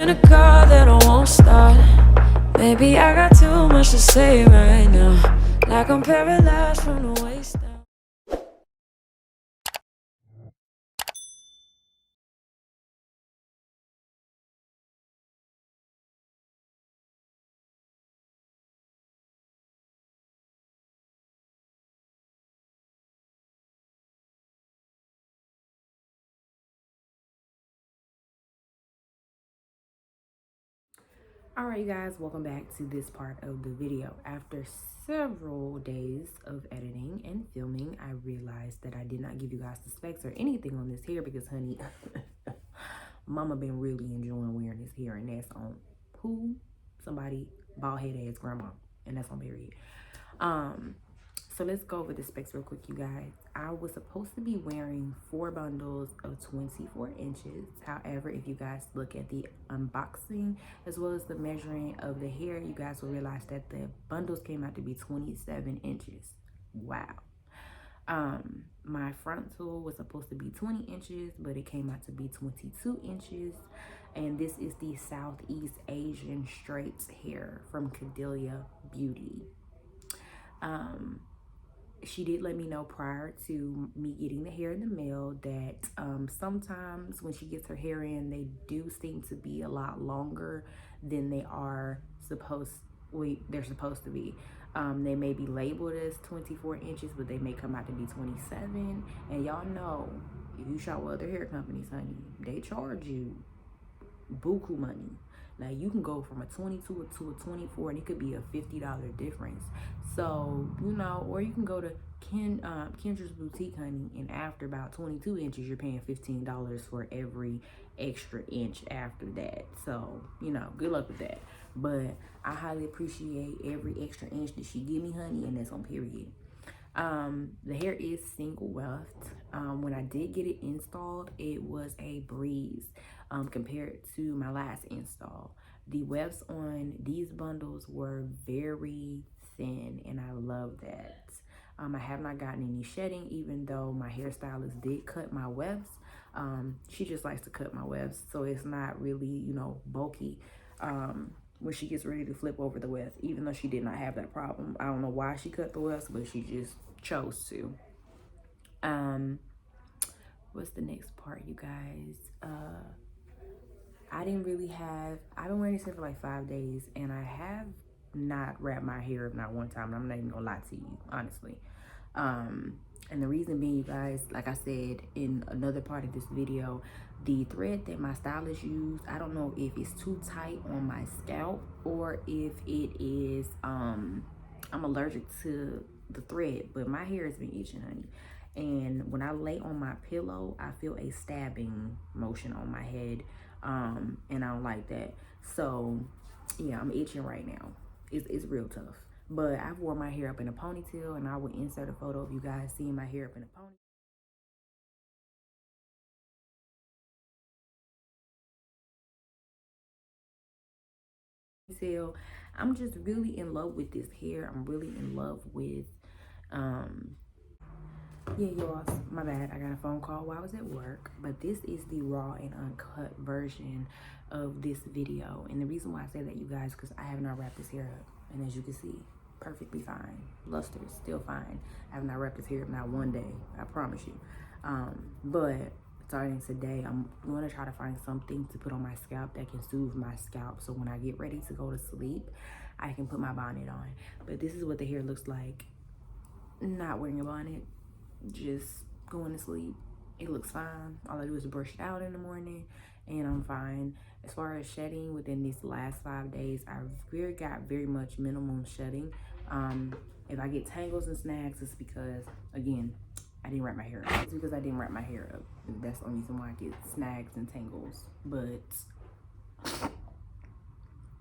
In a car that I won't start. Maybe I got too much to say right now. Like I'm paralyzed from the waist down. Alright, you guys, welcome back to this part of the video. After several days of editing and filming, I realized that I did not give you guys the specs or anything on this hair because, honey, mama been really enjoying wearing this hair, and that's on who? Somebody bald head ass grandma, and that's on period. So let's go over the specs real quick, you guys. I was supposed to be wearing 4 bundles of 24 inches. However, if you guys look at the unboxing as well as the measuring of the hair, you guys will realize that the bundles came out to be 27 inches. Wow. My frontal was supposed to be 20 inches, but it came out to be 22 inches. And this is the Southeast Asian straight hair from Cadella Beauty. She did let me know prior to me getting the hair in the mail that sometimes when she gets her hair in, they do seem to be a lot longer than they are they're supposed to be. They may be labeled as 24 inches, but they may come out to be 27. And y'all know, if you shop with other hair companies, honey, they charge you buku money. Now you can go from a 22 to a 24 and it could be a $50 difference. So, you know, or you can go to Kendra's Boutique, honey, and after about 22 inches, you're paying $15 for every extra inch after that. So, you know, good luck with that. But I highly appreciate every extra inch that she give me, honey, and that's on period. The hair is single weft. When I did get it installed, it was a breeze compared to my last install. The wefts on these bundles were very thin, and I love that. I have not gotten any shedding, even though my hairstylist did cut my wefts. She just likes to cut my wefts, so it's not really, you know, bulky. When she gets ready to flip over the wefts, even though she did not have that problem. I don't know why she cut the wefts, but she just chose to. What's the next part, you guys? I've been wearing this hair for like 5 days, and I have not wrapped my hair up not one time. I'm not even gonna lie to you, honestly. And the reason being, you guys, like I said in another part of this video, the thread that my stylist used, I don't know if it's too tight on my scalp or if it is, I'm allergic to the thread, but my hair has been itching, honey. And when I lay on my pillow, I feel a stabbing motion on my head, and I don't like that. So yeah, I'm itching right now. It's real tough. But I've worn my hair up in a ponytail, and I will insert a photo of you guys seeing my hair up in a ponytail. I'm just really in love with this hair. I'm really in love with yeah, y'all, my bad. I got a phone call while I was at work, but this is the raw and uncut version of this video. And the reason why I say that, you guys, because I have not wrapped this hair up, and as you can see, perfectly fine. Luster is still fine. I have not wrapped this hair up not one day, I promise you. But starting today, I'm going to try to find something to put on my scalp that can soothe my scalp, so when I get ready to go to sleep, I can put my bonnet on. But this is what the hair looks like not wearing a bonnet, just going to sleep. It looks fine. All I do is brush it out in the morning, and I'm fine. As far as shedding, within these last 5 days, I've got very much minimum shedding. If I get tangles and snags, it's because, again, I didn't wrap my hair up. It's because I didn't wrap my hair up. That's the only reason why I get snags and tangles. But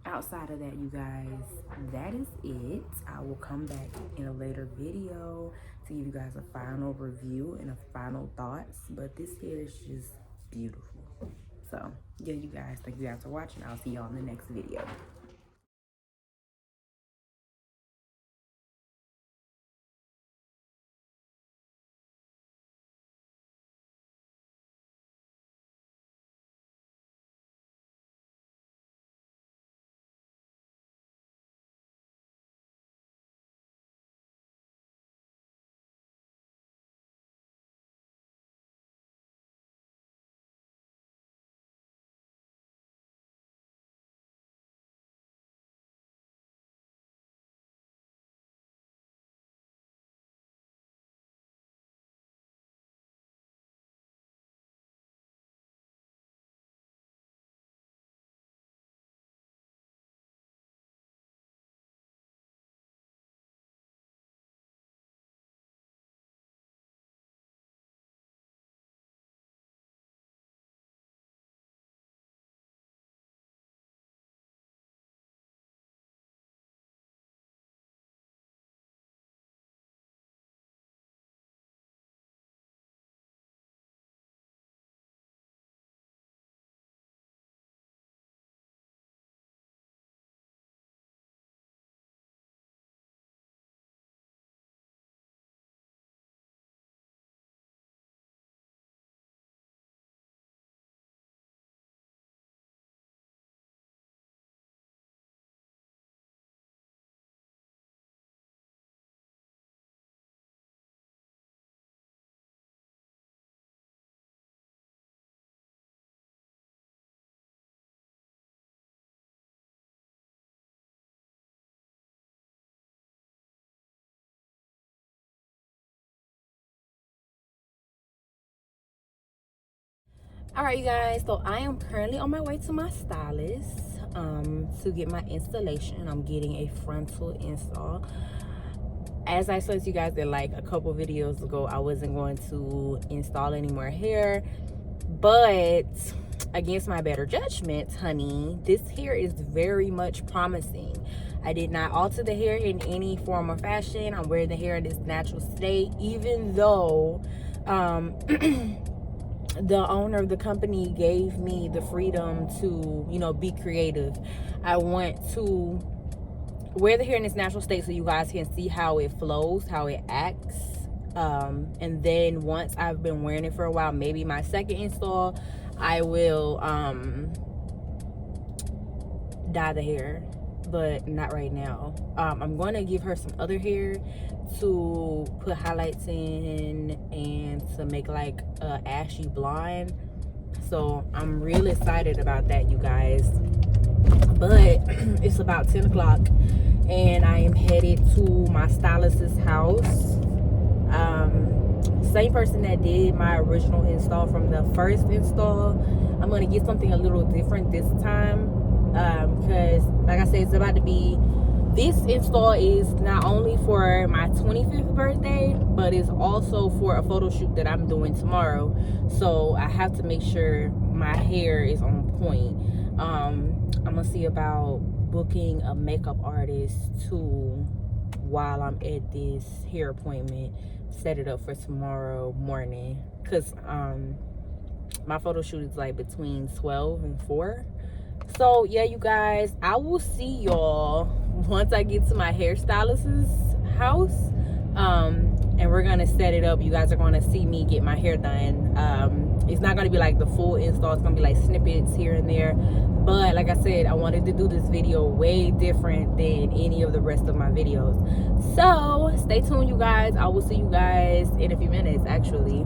outside of that, you guys, that is it. I will come back in a later video to give you guys a final review and a final thoughts, but this hair is just beautiful. So yeah, you guys, thank you guys for watching. I'll see y'all in the next video. All right, you guys, so I am currently on my way to my stylist to get my installation. I'm getting a frontal install. As I said to you guys that like a couple videos ago, I wasn't going to install any more hair, but against my better judgment, honey, this hair is very much promising. I did not alter the hair in any form or fashion. I'm wearing the hair in its natural state, even though the owner of the company gave me the freedom to, you know, be creative. I want to wear the hair in its natural state so you guys can see how it flows, how it acts. And then once I've been wearing it for a while, maybe my second install, I will dye the hair, but not right now. I'm going to give her some other hair to put highlights in and to make like a ashy blonde. So I'm really excited about that, you guys. But it's about 10 o'clock and I am headed to my stylist's house. Same person that did my original install from the first install. I'm gonna get something a little different this time because like I said, it's about to be, this install is not only for my 25th birthday, but it's also for a photo shoot that I'm doing tomorrow. So I have to make sure my hair is on point. I'm gonna see about booking a makeup artist too while I'm at this hair appointment. Set it up for tomorrow morning because my photo shoot is like between 12 and 4. So yeah, you guys, I will see y'all once I get to my hairstylist's house, and we're gonna set it up. You guys are gonna see me get my hair done. It's not gonna be like the full install, it's gonna be like snippets here and there, but like I said, I wanted to do this video way different than any of the rest of my videos. So stay tuned, you guys. I will see you guys in a few minutes actually.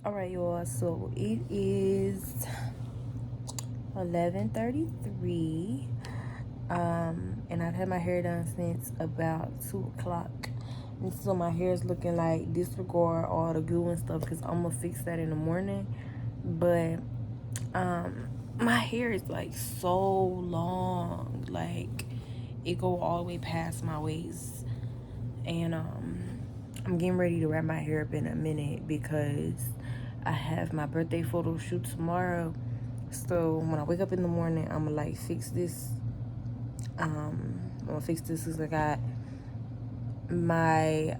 Alright, y'all, so it is 11:33. And I've had my hair done since about 2 o'clock. And so my hair is looking like disregard all the glue and stuff because I'm gonna fix that in the morning. But my hair is like so long, like it go all the way past my waist. And I'm getting ready to wrap my hair up in a minute because I have my birthday photo shoot tomorrow. So when I wake up in the morning, I'm gonna like fix this. I'm gonna fix this because I got my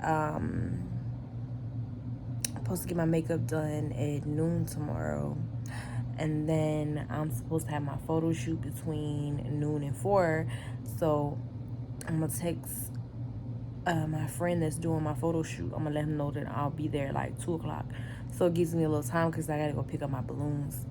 supposed to get my makeup done at noon tomorrow, and then I'm supposed to have my photo shoot between noon and 4. So I'm gonna text my friend that's doing my photo shoot. I'm gonna let him know that I'll be there like 2 o'clock, so it gives me a little time because I gotta go pick up my balloons.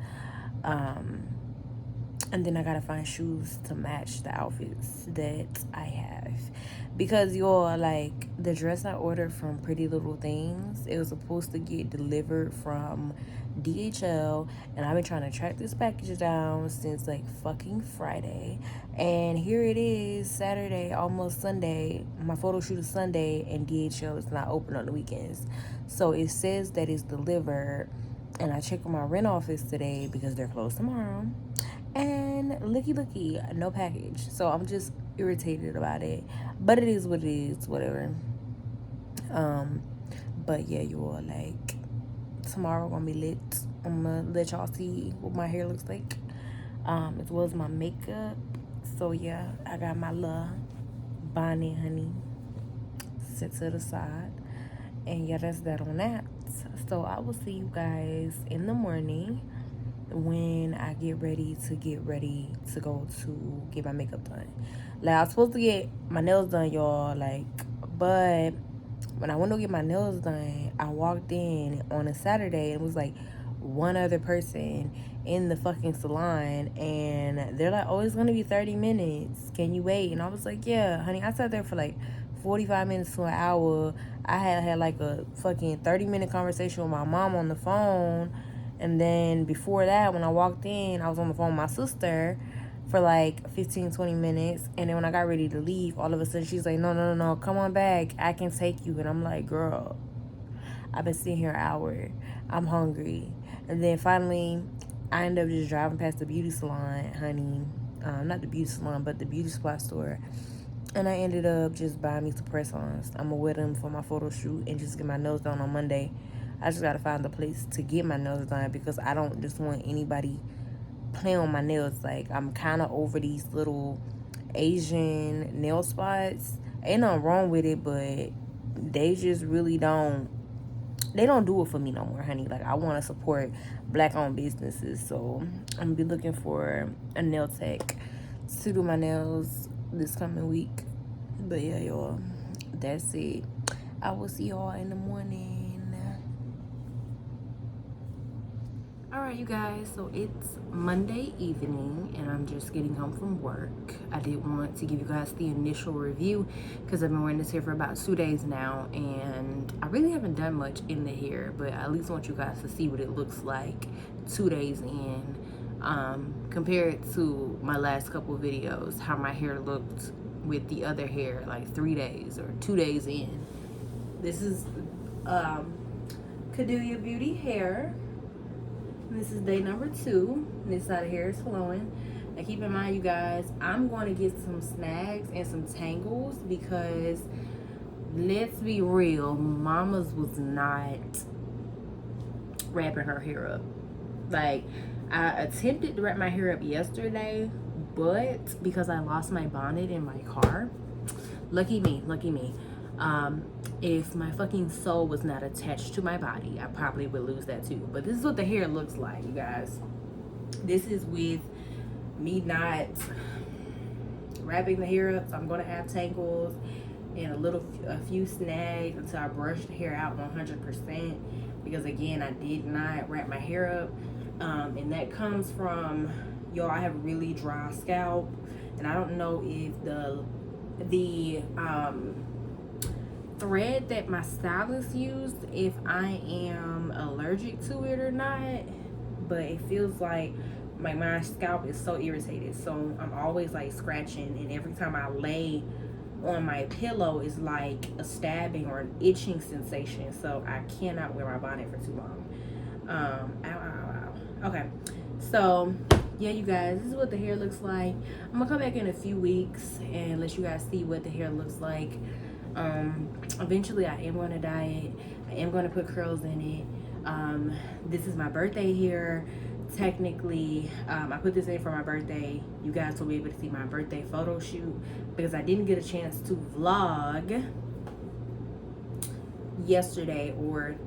And then I gotta find shoes to match the outfits that I have. Because y'all, like, the dress I ordered from Pretty Little Things, it was supposed to get delivered from DHL. And I've been trying to track this package down since, like, fucking Friday. And here it is, Saturday, almost Sunday. My photo shoot is Sunday, and DHL is not open on the weekends. So it says that it's delivered. And I checked with my rent office today because they're closed tomorrow. And looky, no package. So I'm just irritated about it. But it is what it is, whatever. But yeah, you all, like, tomorrow gonna be lit. I'm gonna let y'all see what my hair looks like, as well as my makeup. So yeah, I got my little bonnet, honey, set to the side. And yeah, that's that on that. So I will see you guys in the morning when I get ready to go to get my makeup done. Like, I was supposed to get my nails done, y'all, like, but when I went to get my nails done, I walked in on a Saturday and it was like one other person in the fucking salon, and they're like, oh, it's gonna be 30 minutes, can you wait? And I was like, yeah, honey. I sat there for like 45 minutes to an hour. I had like a fucking 30-minute conversation with my mom on the phone. And then before that, when I walked in, I was on the phone with my sister for like 15-20 minutes. And then when I got ready to leave, all of a sudden she's like, no, come on back, I can take you. And I'm like, girl, I've been sitting here an hour, I'm hungry. And then finally I ended up just driving past the beauty salon, honey. Not the beauty salon, but the beauty supply store. And I ended up just buying me some press-ons. I'm gonna wear them for my photo shoot and just get my nails done on Monday. I just gotta find a place to get my nails done because I don't just want anybody playing on my nails. Like, I'm kind of over these little Asian nail spots. Ain't nothing wrong with it, but they just really don't do it for me no more, honey. Like, I want to support black-owned businesses, so I'm gonna be looking for a nail tech to do my nails this coming week. But yeah, y'all, that's it. I will see y'all in the morning. Alright, you guys, so it's Monday evening and I'm just getting home from work. I did want to give you guys the initial review because I've been wearing this hair for about 2 days now, and I really haven't done much in the hair, but I at least want you guys to see what it looks like 2 days in, compared to my last couple videos, how my hair looked with the other hair like 3 days or 2 days in. This is Cadella Beauty hair. This is day number 2. This side of hair is flowing. Now keep in mind, you guys, I'm going to get some snags and some tangles because, let's be real, mama's was not wrapping her hair up. Like, I attempted to wrap my hair up yesterday, but because I lost my bonnet in my car, lucky me, if my fucking soul was not attached to my body, I probably would lose that too. But this is what the hair looks like, you guys. This is with me not wrapping the hair up, so I'm gonna have tangles and a few snags until I brush the hair out 100%, because again, I did not wrap my hair up, and that comes from, y'all, I have really dry scalp, and I don't know if the thread that my stylist used if I am allergic to it or not, but it feels like my scalp is so irritated, so I'm always like scratching, and every time I lay on my pillow is like a stabbing or an itching sensation, so I cannot wear my bonnet for too long. Ow, ow, ow. Okay, so yeah, you guys, this is what the hair looks like. I'm gonna come back in a few weeks and let you guys see what the hair looks like. Eventually I am going to dye it. I am going to put curls in it. This is my birthday hair. Technically, I put this in for my birthday. You guys will be able to see my birthday photo shoot because I didn't get a chance to vlog yesterday or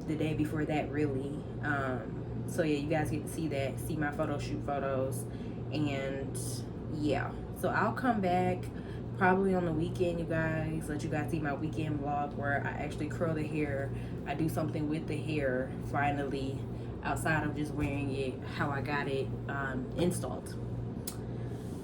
the day before that, really. So yeah, you guys get to see that, see my photo shoot photos, and yeah. So I'll come back probably on the weekend, you guys, let you guys see my weekend vlog where I actually curl the hair. I do something with the hair finally, outside of just wearing it how I got it installed.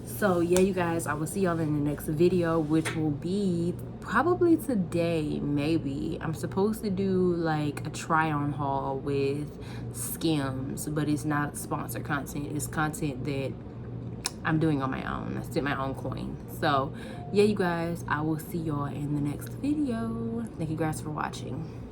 So yeah, you guys, I will see y'all in the next video, which will be probably today, maybe. I'm supposed to do like a try on haul with Skims, but it's not sponsored content. It's content that I'm doing on my own. I sent my own coin. So yeah, you guys, I will see y'all in the next video. Thank you guys for watching.